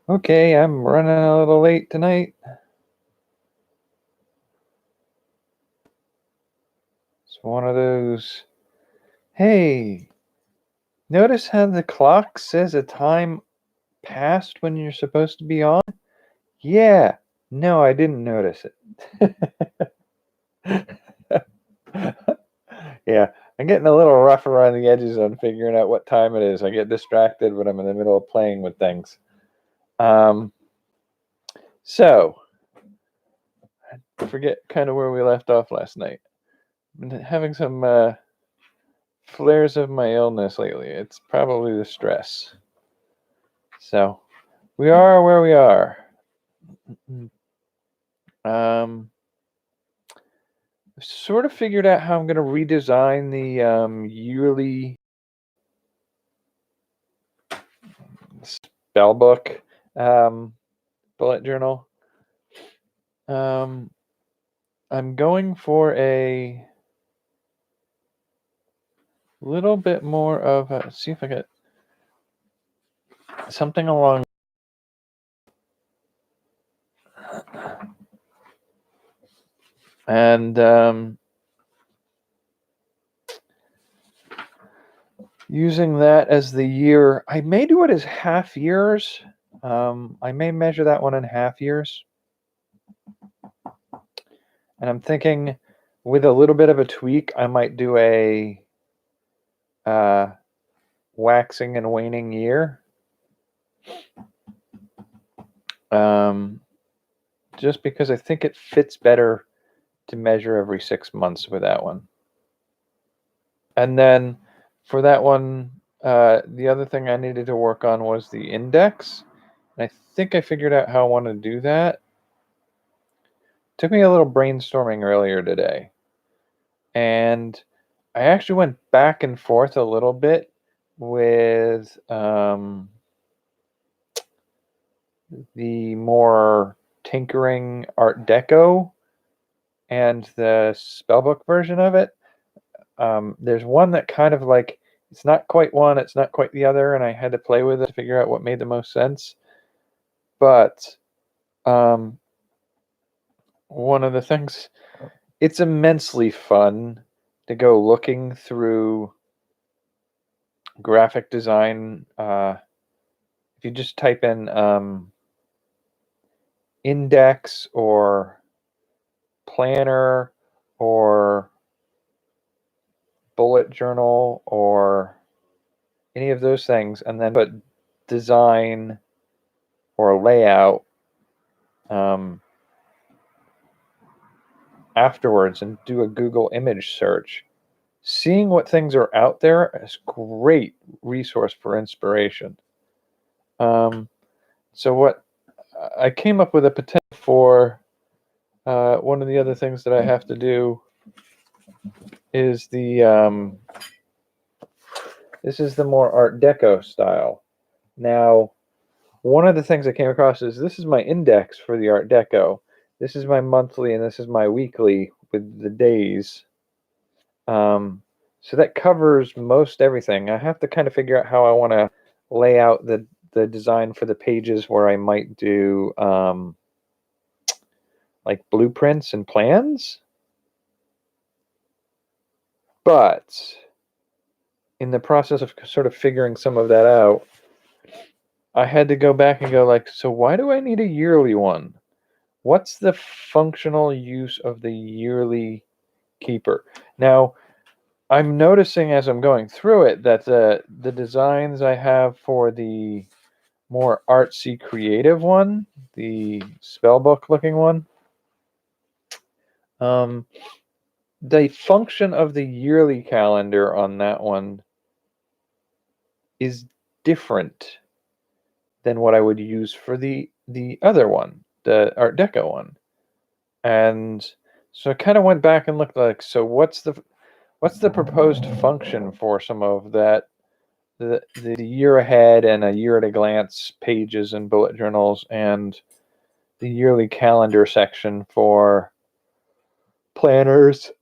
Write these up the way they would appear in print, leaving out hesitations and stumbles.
Okay, I'm running a little late tonight. It's one of those, hey, notice how the clock says a time passed when you're supposed to be on? Yeah, no, I didn't notice it. Yeah, I'm getting a little rough around the edges on figuring out what time it is. I get distracted when I'm in the middle of playing with things. So, I forget kind of where we left off last night. I've been having some flares of my illness lately. It's probably the stress. So, we are where we are. I've sort of figured out how I'm going to redesign the yearly spell book bullet journal. I'm going for a little bit more of a, see if I get something along. And using that as the year, I may do it as half years. I may measure that one in half years. And I'm thinking with a little bit of a tweak, I might do a waxing and waning year. Just because I think it fits better to measure every 6 months with that one. And then for that one, the other thing I needed to work on was the index. And I think I figured out how I want to do that. It took me a little brainstorming earlier today. And I actually went back and forth a little bit with the more tinkering Art Deco and the spellbook version of it. There's one that kind of like, it's not quite one, it's not quite the other, and I had to play with it to figure out what made the most sense. But one of the things, it's immensely fun to go looking through graphic design. If you just type in index or planner or bullet journal or any of those things, and then put design or layout afterwards and do a Google image search, seeing what things are out there is a great resource for inspiration. So what I came up with a potential for one of the other things that I have to do is this is the more Art Deco style. Now, one of the things I came across is this is my index for the Art Deco. This is my monthly and this is my weekly with the days. So that covers most everything. I have to kind of figure out how I want to lay out the design for the pages where I might do like blueprints and plans. But in the process of sort of figuring some of that out, I had to go back and go like, so why do I need a yearly one? What's the functional use of the yearly keeper? Now, I'm noticing as I'm going through it that the designs I have for the more artsy creative one, the spellbook looking one, the function of the yearly calendar on that one is different than what I would use for the other one, the Art Deco one. And so I kind of went back and looked like, so what's the proposed function for some of that, the year ahead and a year at a glance pages and bullet journals, and the yearly calendar section for planners.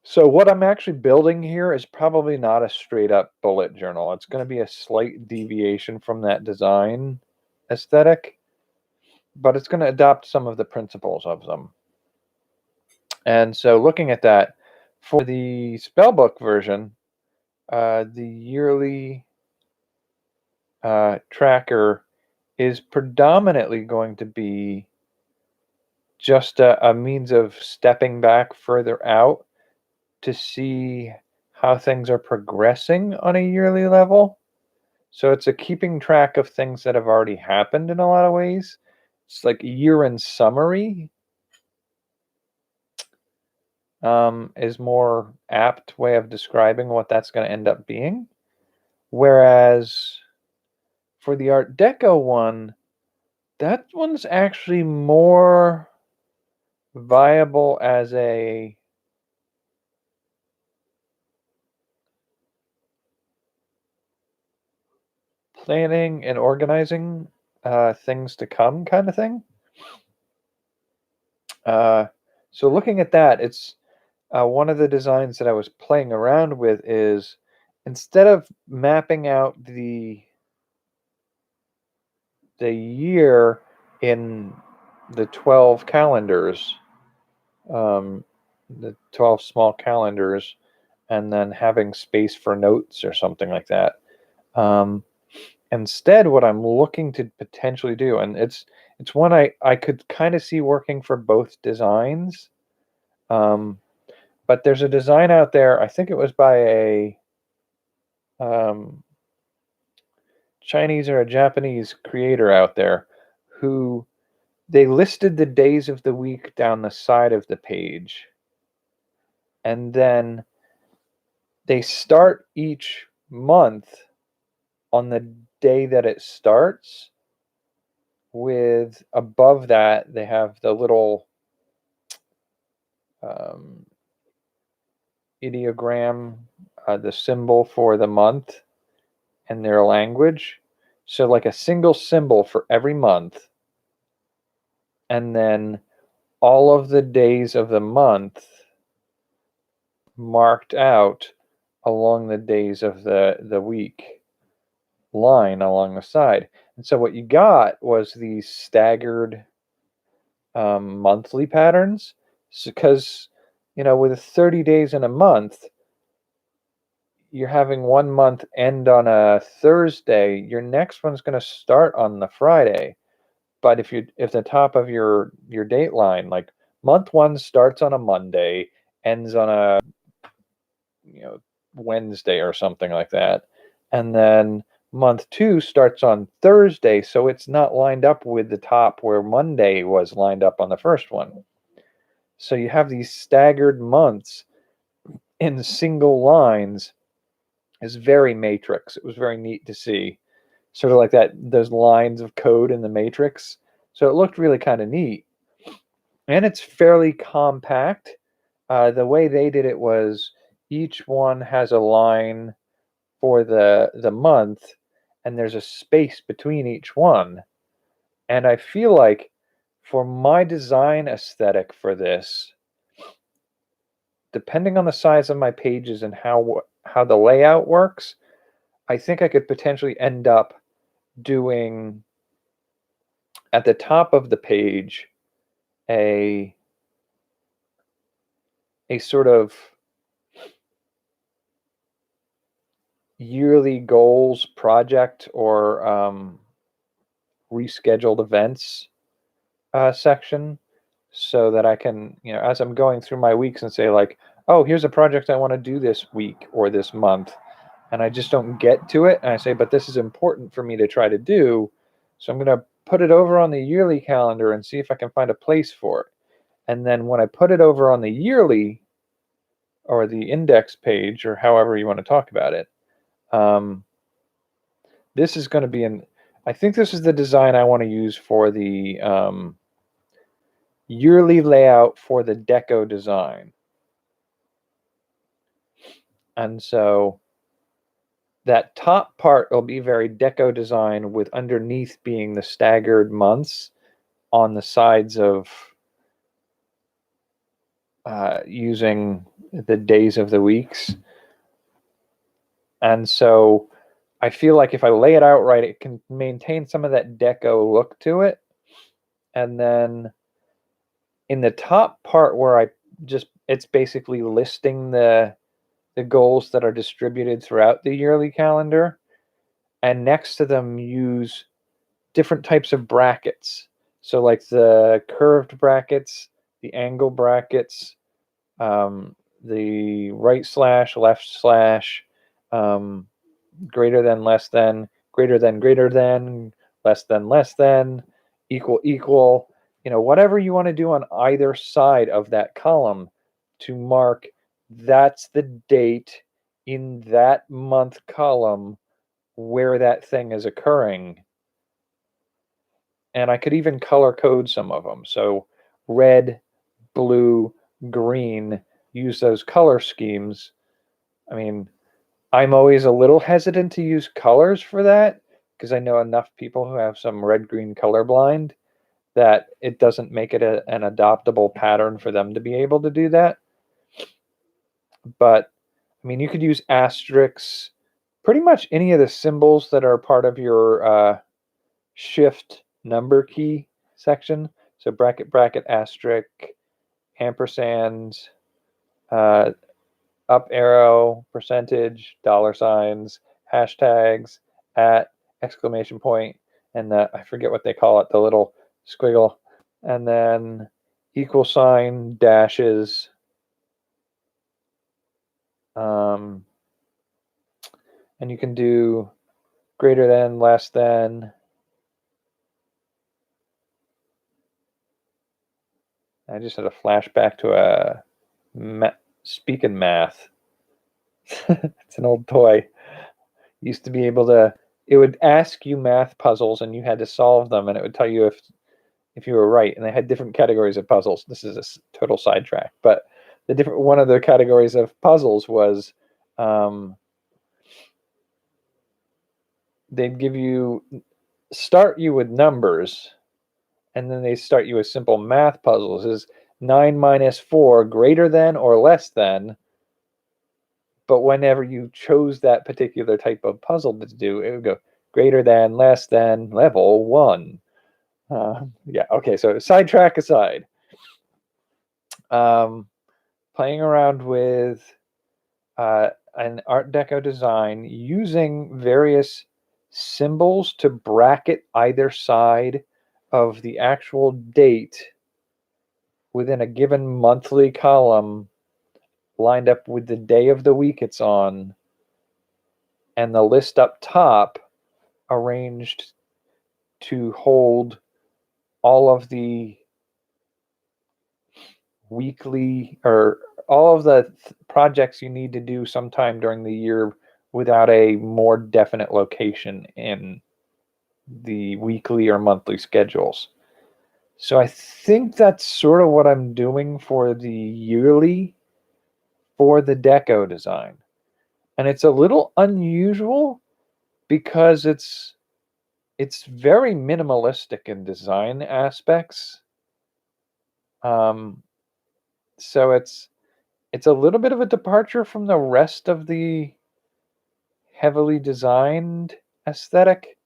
So what I'm actually building here is probably not a straight up bullet journal. It's going to be a slight deviation from that design aesthetic. but it's going to adopt some of the principles of them. And so looking at that, for the spellbook version, the yearly tracker is predominantly going to be just a means of stepping back further out to see how things are progressing on a yearly level. So it's a keeping track of things that have already happened in a lot of ways. It's like a year-end summary is more apt way of describing what that's going to end up being. Whereas for the Art Deco one, that one's actually more viable as a planning and organizing things to come kind of thing. So looking at that, it's one of the designs that I was playing around with is instead of mapping out the year in the 12 calendars, the 12 small calendars, and then having space for notes or something like that. Instead, what I'm looking to potentially do, and it's one I could kind of see working for both designs, but there's a design out there, I think it was by a Chinese or a Japanese creator out there, who they listed the days of the week down the side of the page, and then they start each month on the day that it starts, with above that they have the little ideogram, the symbol for the month in their language. So like a single symbol for every month, and then all of the days of the month marked out along the days of the week line along the side. And so what you got was these staggered monthly patterns, because with 30 days in a month, you're having one month end on a Thursday, your next one's going to start on the Friday. But if the top of your date line, like month one starts on a Monday, ends on a Wednesday or something like that, and then month two starts on Thursday, so it's not lined up with the top where Monday was lined up on the first one. So you have these staggered months in single lines. Is very Matrix. It was very neat to see, sort of like those lines of code in the Matrix. So it looked really kind of neat, and it's fairly compact. The way they did it was each one has a line for the month, and there's a space between each one. And I feel like for my design aesthetic for this, depending on the size of my pages and how the layout works, I think I could potentially end up doing at the top of the page a sort of yearly goals project or rescheduled events section, so that I can, as I'm going through my weeks and say like, oh, here's a project I want to do this week or this month, and I just don't get to it, and I say, but this is important for me to try to do, so I'm going to put it over on the yearly calendar and see if I can find a place for it. And then when I put it over on the yearly or the index page, or however you want to talk about it, this is going to be I think this is the design I want to use for the yearly layout for the Deco design. And so that top part will be very Deco design, with underneath being the staggered months on the sides of using the days of the weeks. And so I feel like if I lay it out right, it can maintain some of that Deco look to it. And then in the top part where it's basically listing the goals that are distributed throughout the yearly calendar, and next to them use different types of brackets. So like the curved brackets, the angle brackets, the right slash, left slash, greater than, less than, greater than, less than, equal, equal, whatever you want to do on either side of that column to mark that's the date in that month column where that thing is occurring. And I could even color code some of them. So red, blue, green, use those color schemes. I mean, I'm always a little hesitant to use colors for that because I know enough people who have some red-green colorblind that it doesn't make it an adoptable pattern for them to be able to do that. But, I mean, you could use asterisks, pretty much any of the symbols that are part of your shift number key section. So bracket, bracket, asterisk, ampersand, up arrow, percentage, dollar signs, hashtags, at, exclamation point, and I forget what they call it, the little squiggle, and then equal sign, dashes, and you can do greater than, less than. I just had a flashback to a Speaking Math. It's an old toy. Used to be able to, it would ask you math puzzles and you had to solve them, and it would tell you if you were right. And they had different categories of puzzles. This is a total sidetrack, but one of the categories of puzzles was they'd start you with numbers, and then they start you with simple math puzzles. Is 9 minus 4 greater than or less than? But whenever you chose that particular type of puzzle to do, it would go greater than, less than, level 1. Yeah, okay, so sidetrack aside. Playing around with an Art Deco design using various symbols to bracket either side of the actual date within a given monthly column lined up with the day of the week it's on, and the list up top arranged to hold all of the weekly or all of the projects you need to do sometime during the year without a more definite location in the weekly or monthly schedules. So I think that's sort of what I'm doing for the yearly for the Deco design. And it's a little unusual because it's very minimalistic in design aspects. So it's a little bit of a departure from the rest of the heavily designed aesthetic.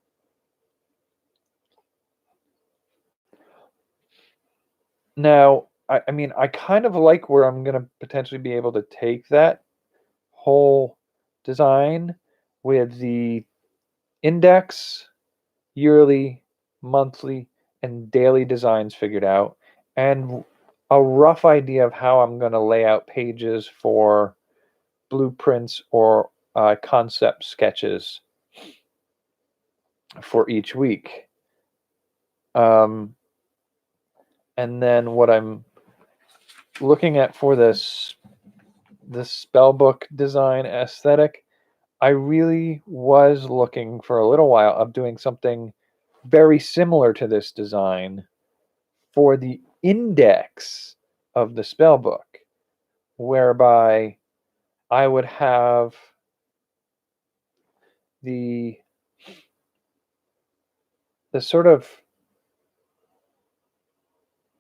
Now, I mean, I kind of like where I'm going to potentially be able to take that whole design with the index, yearly, monthly, and daily designs figured out, and a rough idea of how I'm going to lay out pages for blueprints or concept sketches for each week. And then what I'm looking at for this spellbook design aesthetic, I really was looking for a little while of doing something very similar to this design for the index of the spellbook, whereby I would have the sort of,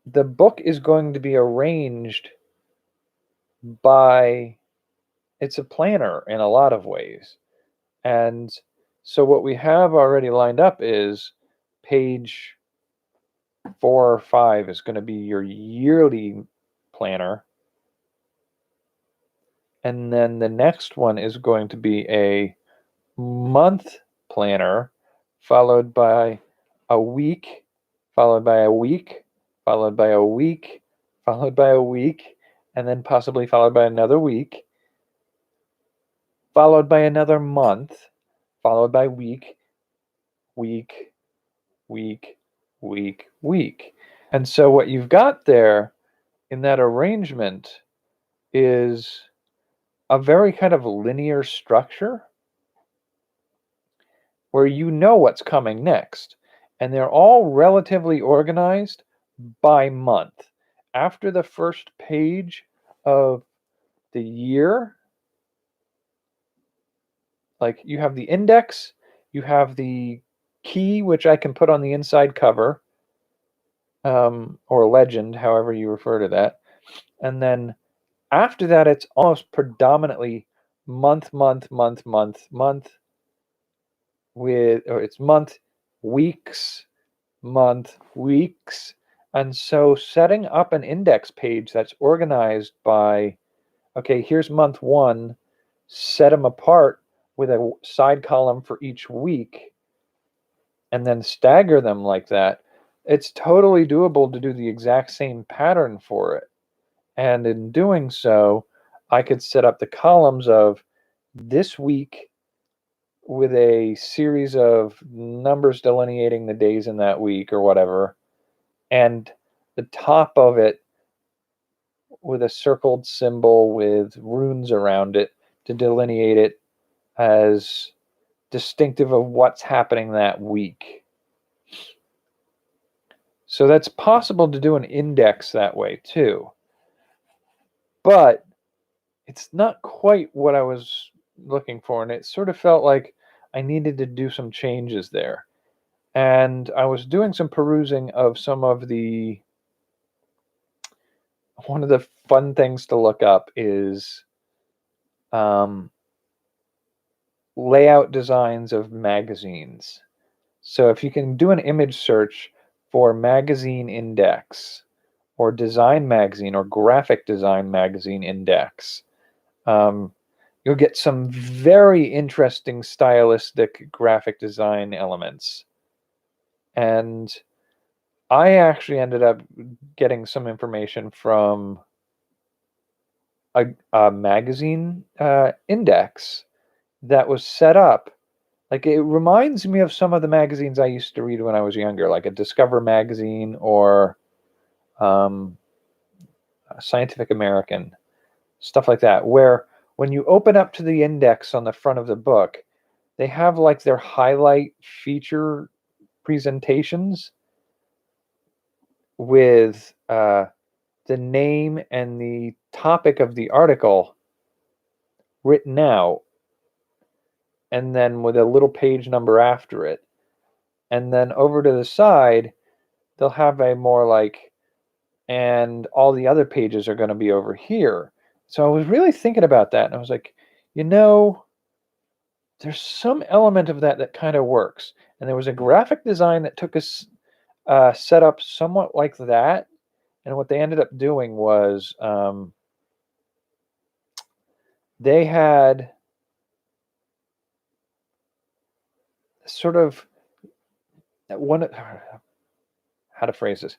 the book is going to be arranged by, it's a planner in a lot of ways. And so what we have already lined up is page 4 or 5 is going to be your yearly planner. And then the next one is going to be a month planner, followed by a week, followed by a week, followed by a week, followed by a week, and then possibly followed by another week, followed by another month, followed by week, week, week, week, week. And so what you've got there in that arrangement is a very kind of linear structure where you know what's coming next. And they're all relatively organized by month. After the first page of the year, like you have the index, you have the key, which I can put on the inside cover, or legend, however you refer to that. And then after that, it's almost predominantly month, month, month, month, month, or it's month, weeks, month, weeks. And so setting up an index page that's organized by, okay, here's month 1, set them apart with a side column for each week, and then stagger them like that. It's totally doable to do the exact same pattern for it. And in doing so, I could set up the columns of this week with a series of numbers delineating the days in that week or whatever, and the top of it with a circled symbol with runes around it to delineate it as distinctive of what's happening that week. So that's possible to do an index that way too. But it's not quite what I was looking for, and it sort of felt like I needed to do some changes there. And I was doing some perusing of some of the, one of the fun things to look up is layout designs of magazines. So if you can do an image search for magazine index or design magazine or graphic design magazine index, you'll get some very interesting stylistic graphic design elements. And I actually ended up getting some information from a magazine index that was set up. Like, it reminds me of some of the magazines I used to read when I was younger, like a Discover magazine or Scientific American, stuff like that, where when you open up to the index on the front of the book, they have like their highlight feature presentations with the name and the topic of the article written out, and then with a little page number after it. And then over to the side, they'll have a more like, and all the other pages are going to be over here. So I was really thinking about that, and I was like, there's some element of that that kind of works. And there was a graphic design that took us set up somewhat like that. And what they ended up doing was they had sort of one, how to phrase this.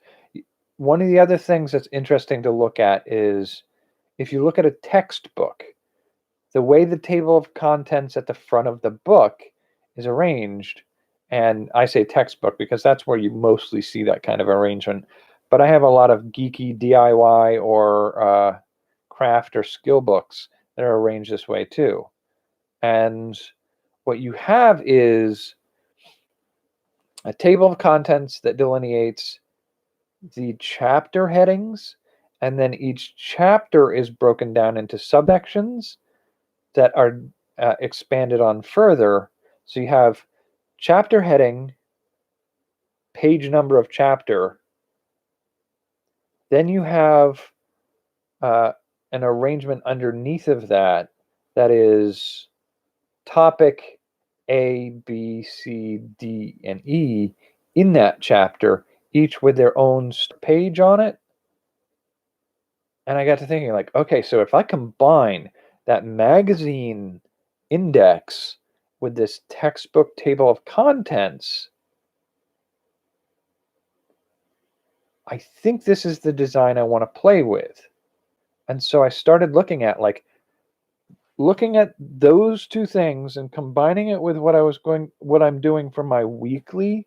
One of the other things that's interesting to look at is if you look at a textbook, the way the table of contents at the front of the book is arranged, and I say textbook because that's where you mostly see that kind of arrangement, but I have a lot of geeky DIY or craft or skill books that are arranged this way too. And what you have is a table of contents that delineates the chapter headings, and then each chapter is broken down into subsections that are expanded on further. So you have chapter heading, page number of chapter, then you have an arrangement underneath of that that is topic A, B, C, D, and E in that chapter each with their own page on it. And I got to thinking, like, okay, so if I combine that magazine index with this textbook table of contents, I think this is the design I want to play with. And so I started looking at those two things and combining it with what I'm doing for my weekly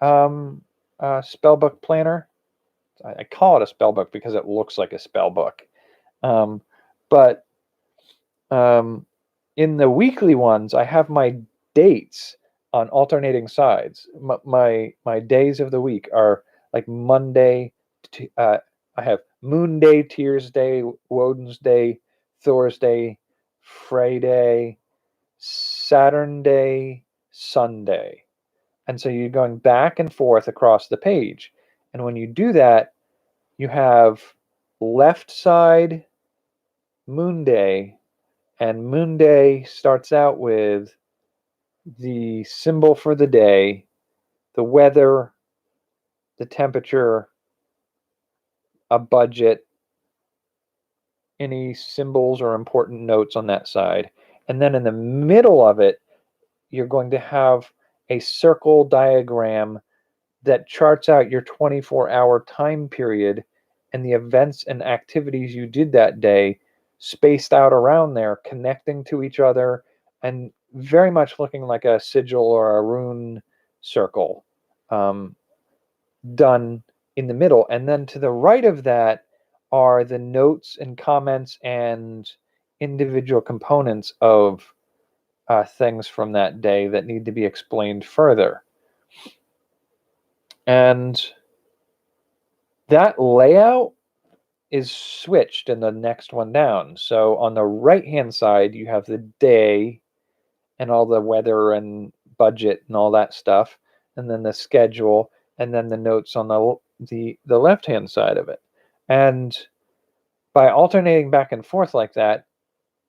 spellbook planner. I call it a spellbook because it looks like a spellbook. But in the weekly ones, I have my dates on alternating sides. My days of the week are like Monday. I have Moon Day, Tears Day, Woden's Day, Thor's Day, Friday, Saturn Day, Sunday. And so you're going back and forth across the page. And when you do that, you have left side Moon Day, and Moon Day starts out with the symbol for the day, the weather, the temperature, a budget, any symbols or important notes on that side. And then in the middle of it, you're going to have a circle diagram that charts out your 24-hour time period and the events and activities you did that day spaced out around there, connecting to each other, and very much looking like a sigil or a rune circle done in the middle. And then to the right of that are the notes and comments and individual components of things from that day that need to be explained further. And that layout is switched in the next one down. So on the right-hand side, you have the day and all the weather and budget and all that stuff, and then the schedule, and then the notes on the left-hand side of it. And by alternating back and forth like that,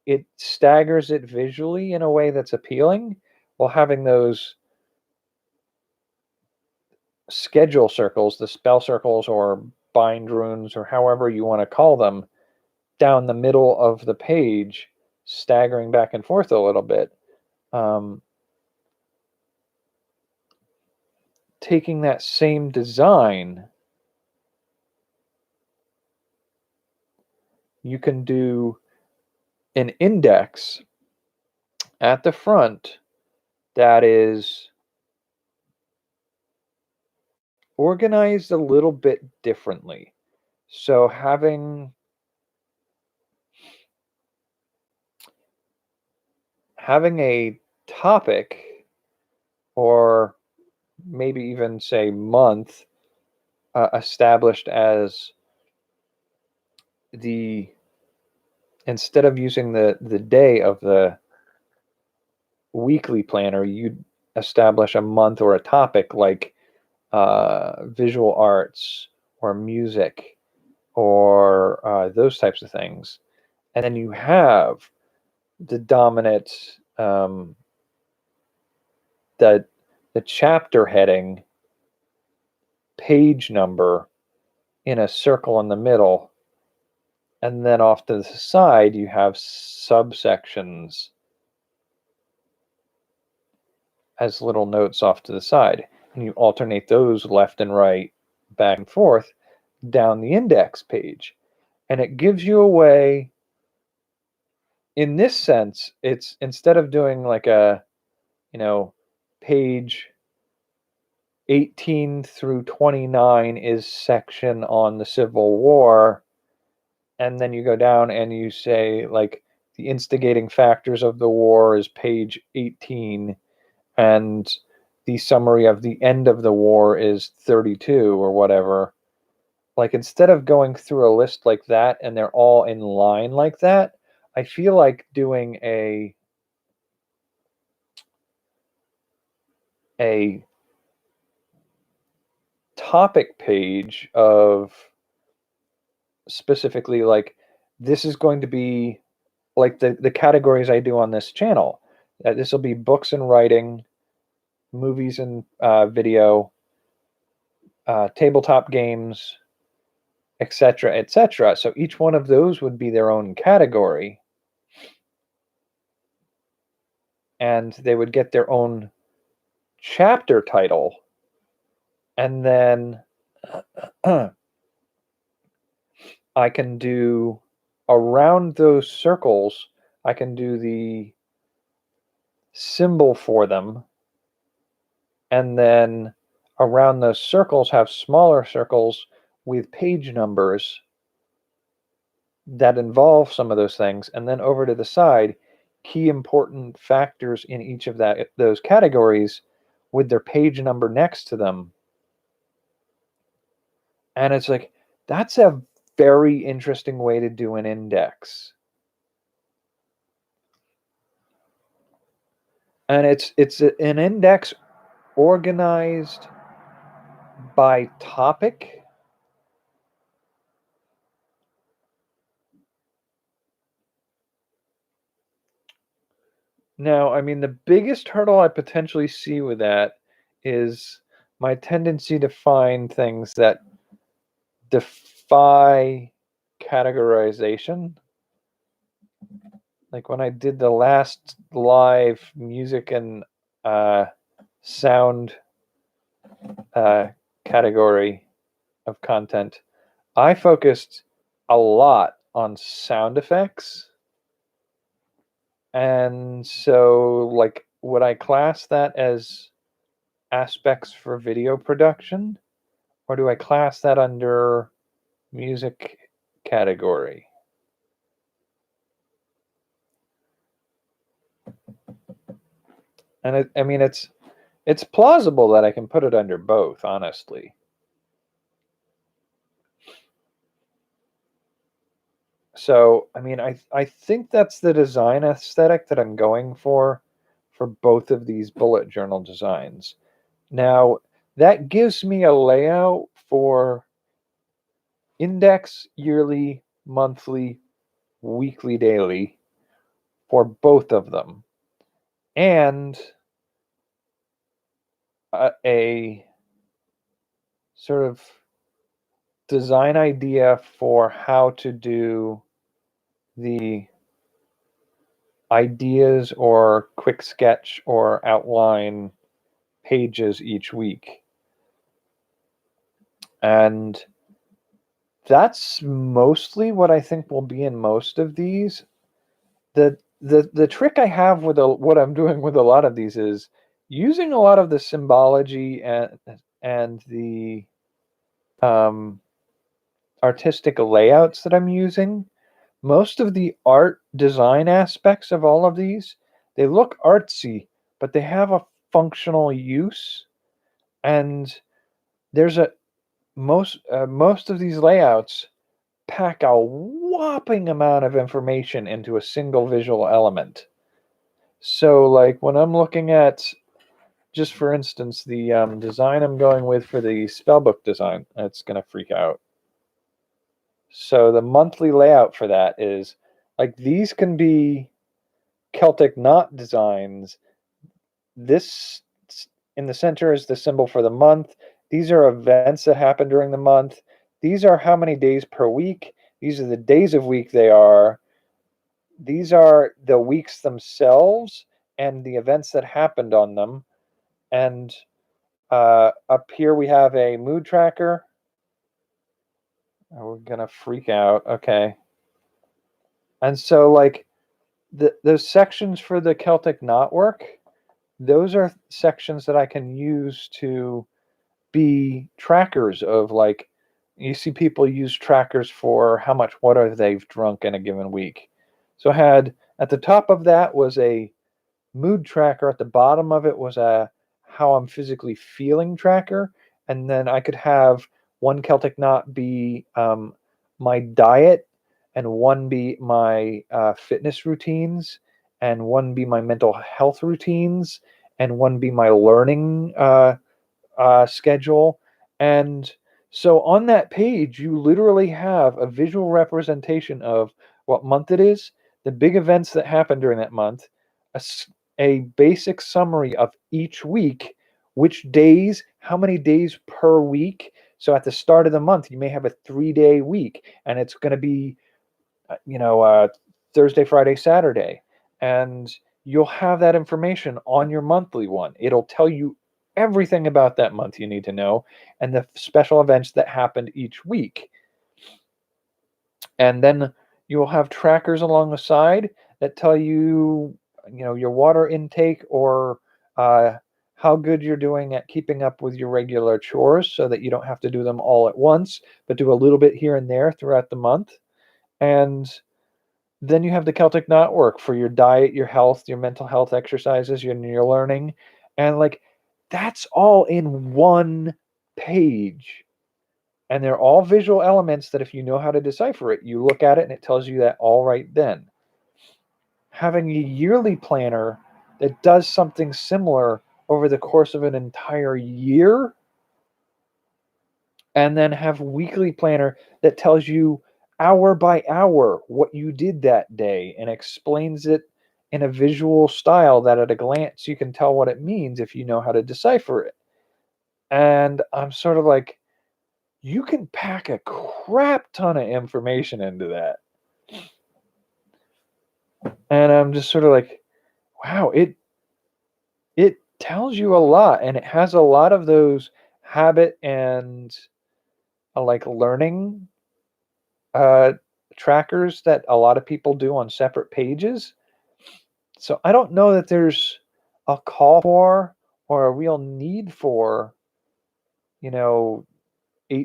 it staggers it visually in a way that's appealing, while having those schedule circles, the spell circles or bind runes or however you want to call them, down the middle of the page, staggering back and forth a little bit. Taking that same design, you can do an index at the front that is organized a little bit differently. So having a topic, or maybe even say month, established as instead of using the day of the weekly planner, you'd establish a month or a topic like visual arts or music or those types of things. And then you have the dominant, the chapter heading, page number in a circle in the middle. And then off to the side, you have subsections as little notes off to the side. And you alternate those left and right, back and forth, down the index page. And it gives you a way, in this sense, it's instead of doing like a, page 18 through 29 is section on the Civil War, and then you go down and you say like the instigating factors of the war is page 18, and the summary of the end of the war is 32 or whatever. Like, instead of going through a list like that and they're all in line like that, I feel like doing a topic page of specifically, like, this is going to be like the categories I do on this channel. This will be books and writing, movies and video, tabletop games, etc., etc. So each one of those would be their own category, and they would get their own chapter title, and then I can do around those circles, I can do the symbol for them, and then around those circles have smaller circles with page numbers that involve some of those things, and then over to the side, key important factors in each of those categories with their page number next to them. And it's like, that's a very interesting way to do an index. And it's an index organized by topic. Now, I mean, the biggest hurdle I potentially see with that is my tendency to find things that defy categorization. Like when I did the last live music and sound category of content, I focused a lot on sound effects. And so, like, would I class that as aspects for video production, or do I class that under music category? And I mean, it's plausible that I can put it under both, honestly. So, I mean, I think that's the design aesthetic that I'm going for both of these bullet journal designs. Now, that gives me a layout for index, yearly, monthly, weekly, daily for both of them. And a sort of design idea for how to do the ideas or quick sketch or outline pages each week. And that's mostly what I think will be in most of these. The trick I have with what I'm doing with a lot of these is using a lot of the symbology and the artistic layouts that I'm using. Most of the art design aspects of all of these, they look artsy, but they have a functional use. And there's most of these layouts pack a whopping amount of information into a single visual element. So, like when I'm looking at, just for instance, the design I'm going with for the spellbook design, it's going to freak out. So the monthly layout for that is like, these can be Celtic knot designs. This in the center is the symbol for the month. These are events that happen during the month. These are how many days per week. These are the days of week they are. These are the weeks themselves and the events that happened on them. And up here we have a mood tracker. Oh, we're gonna freak out. Okay. And so, like, those sections for the Celtic knot work, those are sections that I can use to be trackers of, like, you see people use trackers for how much water they've drunk in a given week. So I had at the top of that was a mood tracker. At the bottom of it was a how I'm physically feeling tracker. And then I could have one Celtic knot be my diet, and one be my fitness routines, and one be my mental health routines, and one be my learning schedule. And so on that page, you literally have a visual representation of what month it is, the big events that happen during that month, a basic summary of each week which days, how many days per week. So at the start of the month, you may have a 3-day week, and it's going to be, Thursday, Friday, Saturday, and you'll have that information on your monthly one. It'll tell you everything about that month you need to know, and the special events that happened each week. And then you'll have trackers along the side that tell you, your water intake, or how good you're doing at keeping up with your regular chores, so that you don't have to do them all at once, but do a little bit here and there throughout the month. And then you have the Celtic Knotwork for your diet, your health, your mental health exercises, your learning. And like, that's all in one page. And they're all visual elements that if you know how to decipher it, you look at it and it tells you that all right then. Having a yearly planner that does something similar over the course of an entire year, and then have a weekly planner that tells you hour by hour what you did that day and explains it in a visual style that at a glance you can tell what it means if you know how to decipher it. And I'm sort of like, you can pack a crap ton of information into that. And I'm just sort of like, wow, it tells you a lot, and it has a lot of those habit and like learning trackers that a lot of people do on separate pages. So I don't know that there's a call for, or a real need for, 8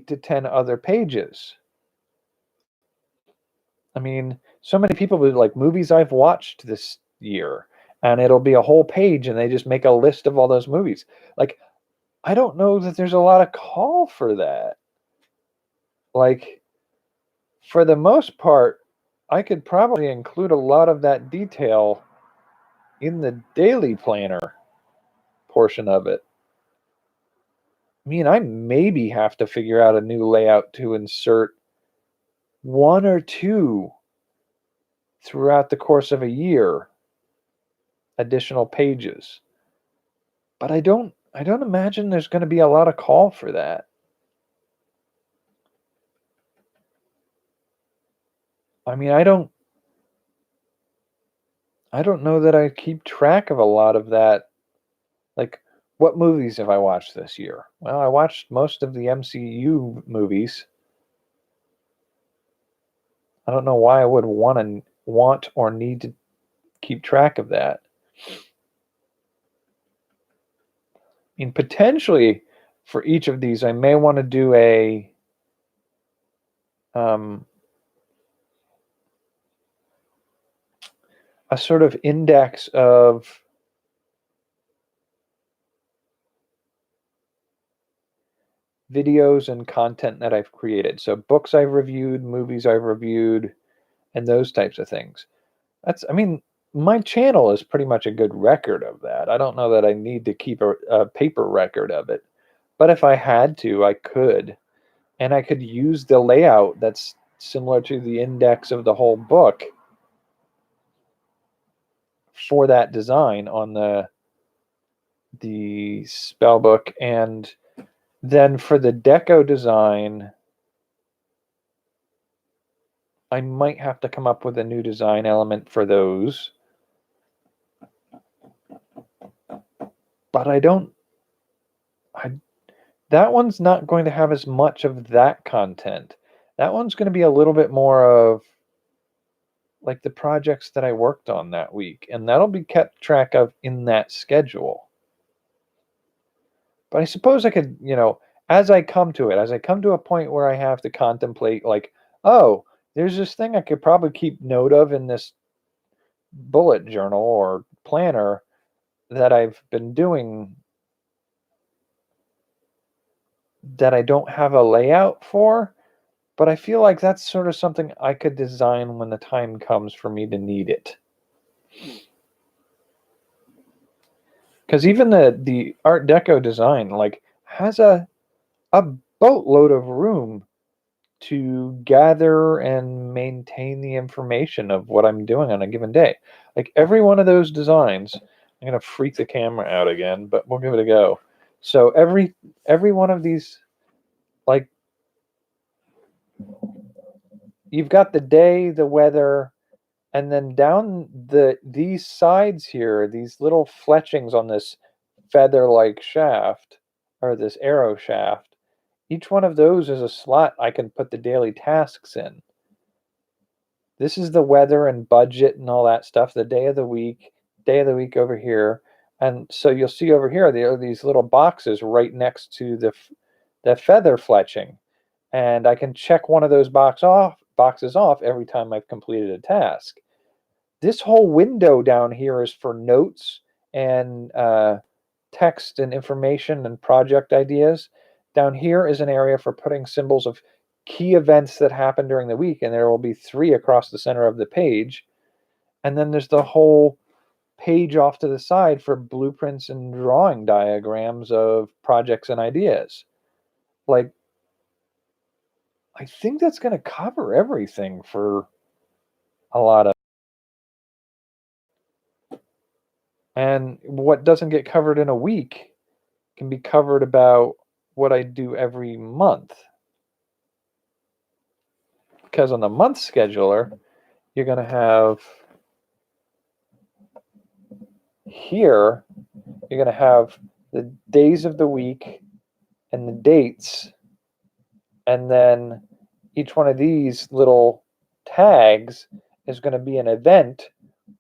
to 10 other pages. I mean, so many people would like movies I've watched this year, and it'll be a whole page and they just make a list of all those movies. Like, I don't know that there's a lot of call for that. Like, for the most part, I could probably include a lot of that detail in the daily planner portion of it. I mean, I maybe have to figure out a new layout to insert one or two throughout the course of a year, additional pages. But I don't imagine there's going to be a lot of call for that. I mean, I don't know that I keep track of a lot of that. Like, what movies have I watched this year? Well, I watched most of the MCU movies. I don't know why I would want or need to keep track of that. I mean, potentially for each of these, I may want to do a sort of index of videos and content that I've created. So books I've reviewed, movies I've reviewed, and those types of things. I mean, my channel is pretty much a good record of that. I don't know that I need to keep a paper record of it, but if I had to, I could. And I could use the layout that's similar to the index of the whole book for that design on the spell book. And then for the deco design, I might have to come up with a new design element for those. But that one's not going to have as much of that content. That one's going to be a little bit more of like the projects that I worked on that week, and that'll be kept track of in that schedule. But I suppose I could, as I come to a point where I have to contemplate, like, oh, there's this thing I could probably keep note of in this bullet journal or planner that I've been doing that I don't have a layout for, but I feel like that's sort of something I could design when the time comes for me to need it. Because even the Art Deco design like has a boatload of room to gather and maintain the information of what I'm doing on a given day. Like every one of those designs, I'm gonna freak the camera out again, but we'll give it a go. So every one of these, like, you've got the day, the weather, and then down these sides here, these little fletchings on this feather-like shaft, or this arrow shaft, each one of those is a slot I can put the daily tasks in. This is the weather and budget and all that stuff, the day of the week over here. And so you'll see over here, there are these little boxes right next to the feather fletching. And I can check one of those boxes off every time I've completed a task. This whole window down here is for notes and text and information and project ideas. Down here is an area for putting symbols of key events that happen during the week, and there will be 3 across the center of the page. And then there's the whole page off to the side for blueprints and drawing diagrams of projects and ideas. Like, I think that's going to cover everything for a lot of. And what doesn't get covered in a week can be covered about what I do every month. Because on the month scheduler, you're going to have here, you're going to have the days of the week and the dates. And then each one of these little tags is going to be an event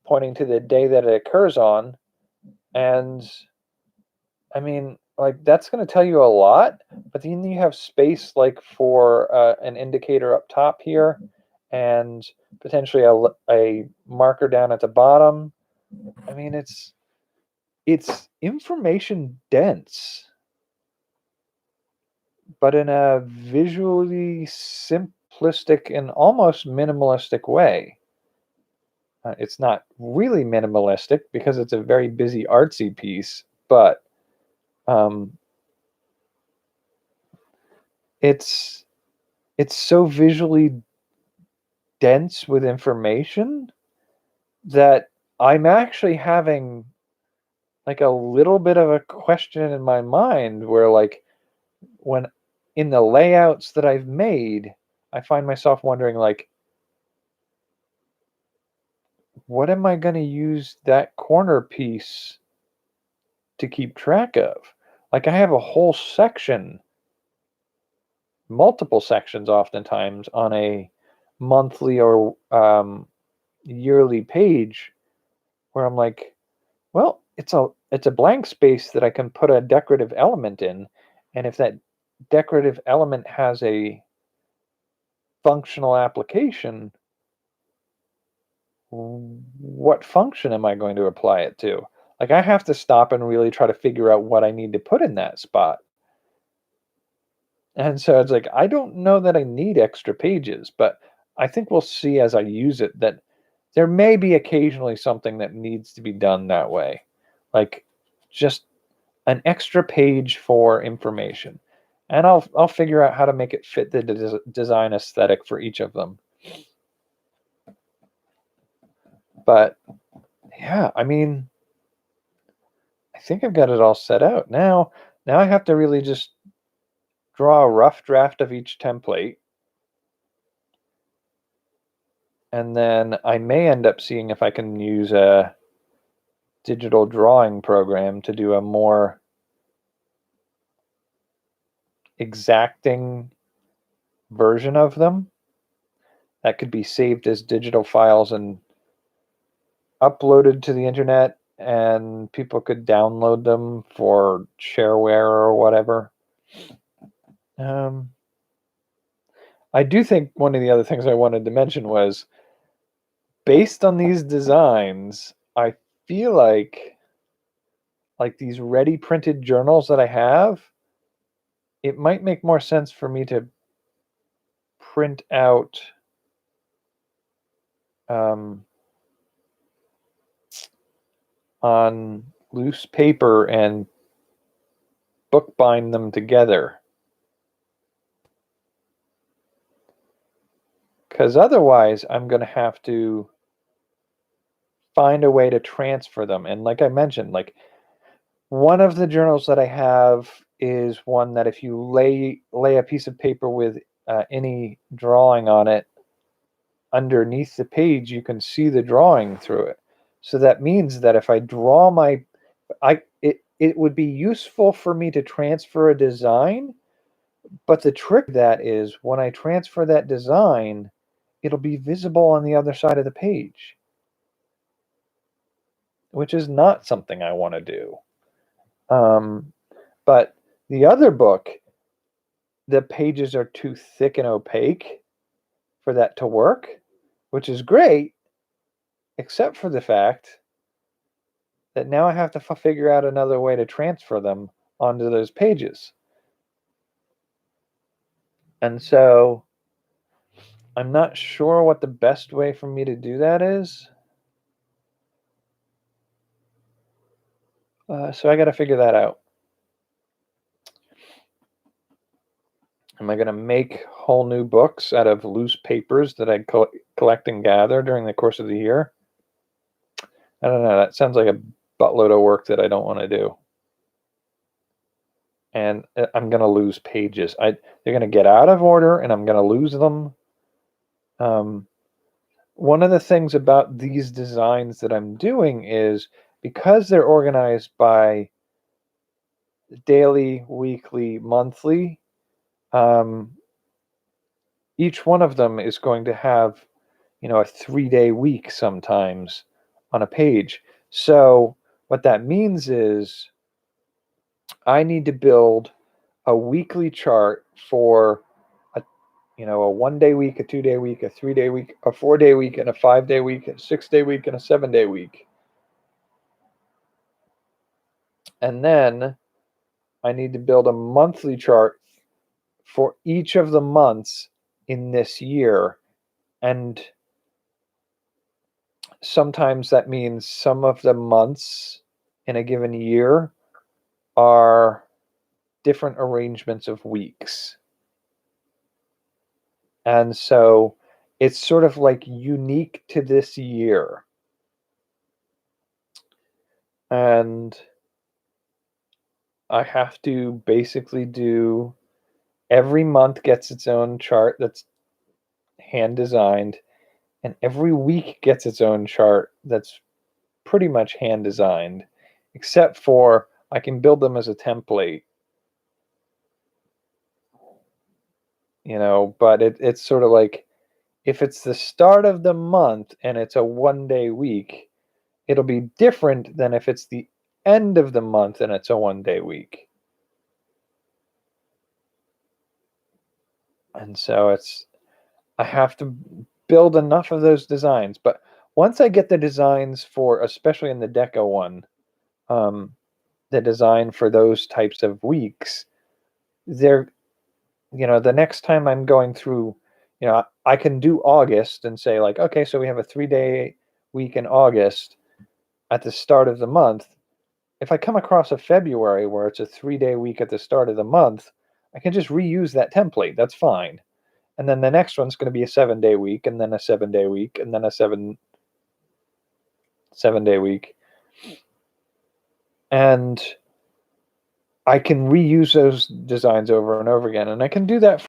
pointing to the day that it occurs on. And I mean, like, that's going to tell you a lot, but then you have space like for an indicator up top here and potentially a marker down at the bottom. I mean, it's information dense, but in a visually simplistic and almost minimalistic way. It's not really minimalistic because it's a very busy artsy piece, but it's so visually dense with information that I'm actually having like a little bit of a question in my mind where, like, when in the layouts that I've made, I find myself wondering, like, what am I going to use that corner piece to keep track of? Like, I have a whole section, multiple sections oftentimes on a monthly or yearly page where I'm like, well, it's a blank space that I can put a decorative element in, and if that decorative element has a functional application, what function am I going to apply it to? Like, I have to stop and really try to figure out what I need to put in that spot. And so it's like, I don't know that I need extra pages, but I think we'll see as I use it that there may be occasionally something that needs to be done that way. Like, just an extra page for information. And I'll figure out how to make it fit the design aesthetic for each of them. But yeah, I mean, I think I've got it all set out. Now I have to really just draw a rough draft of each template. And then I may end up seeing if I can use a digital drawing program to do a more exacting version of them that could be saved as digital files and uploaded to the internet, and people could download them for shareware or whatever. I do think one of the other things I wanted to mention was, based on these designs, I feel like these ready printed journals that I have, it might make more sense for me to print out on loose paper and bookbind them together. Because otherwise, I'm going to have to find a way to transfer them. And like I mentioned, like, One of the journals that I have is one that if you lay a piece of paper with any drawing on it underneath the page, you can see the drawing through it. So that means that if I draw it would be useful for me to transfer a design, but the trick to that is when I transfer that design, it'll be visible on the other side of the page, which is not something I want to do. But the other book, the pages are too thick and opaque for that to work, which is great, except for the fact that now I have to figure out another way to transfer them onto those pages. And so I'm not sure what the best way for me to do that is. So I got to figure that out. Am I going to make whole new books out of loose papers that I collect and gather during the course of the year? I don't know. That sounds like a buttload of work that I don't want to do. And I'm going to lose pages. They're going to get out of order, and I'm going to lose them. One of the things about these designs that I'm doing is because they're organized by daily, weekly, monthly, each one of them is going to have, a 3-day week sometimes on a page. So what that means is I need to build a weekly chart for a 1-day week, a 2-day week, a 3-day week, a 4-day week, and a 5-day week, a 6-day week, and a 7-day week. And then I need to build a monthly chart for each of the months in this year. And sometimes that means some of the months in a given year are different arrangements of weeks. And so it's sort of like unique to this year. And I have to basically do every month gets its own chart that's hand designed, and every week gets its own chart that's pretty much hand designed, except for I can build them as a template. But it's sort of like if it's the start of the month and it's a 1-day week, it'll be different than if it's the end of the month and it's a 1-day week. And so I have to build enough of those designs. But once I get the designs for, especially in the Deco one, the design for those types of weeks, they're, the next time I'm going through, I can do August and say like, okay, so we have a 3-day week in August at the start of the month. If I come across a February where it's a 3-day week at the start of the month, I can just reuse that template. That's fine. And then the next one's going to be a 7-day week, and then a 7-day week, and then a 7-day week. And I can reuse those designs over and over again. And I can do that for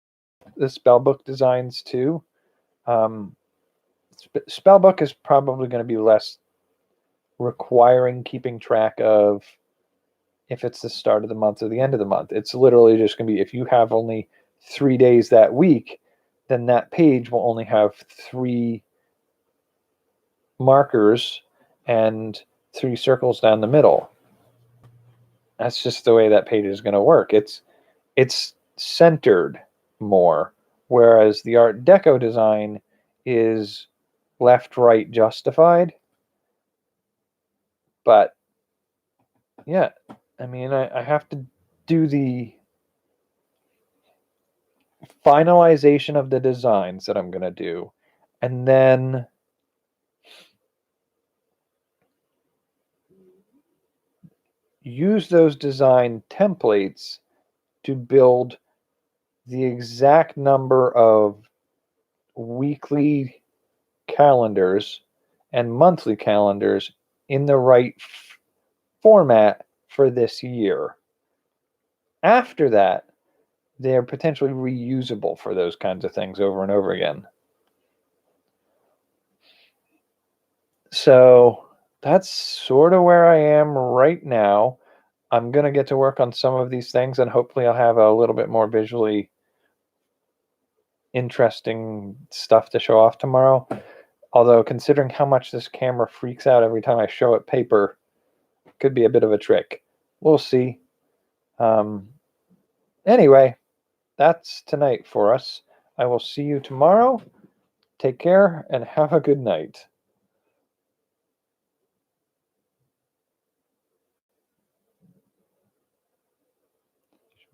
the spellbook designs too. Spellbook is probably going to be less requiring keeping track of if it's the start of the month or the end of the month. It's literally just going to be if you have only 3 days that week, then that page will only have 3 markers and 3 circles down the middle. That's just the way that page is going to work. It's centered more, whereas the Art Deco design is left, right, justified. But yeah, I mean, I have to do the finalization of the designs that I'm going to do, and then use those design templates to build the exact number of weekly calendars and monthly calendars in the right format for this year. After that, they're potentially reusable for those kinds of things over and over again. So that's sort of where I am right now. I'm going to get to work on some of these things, and hopefully I'll have a little bit more visually interesting stuff to show off tomorrow. Although considering how much this camera freaks out every time I show it paper, could be a bit of a trick. We'll see. Anyway, that's tonight for us. I will see you tomorrow. Take care and have a good night.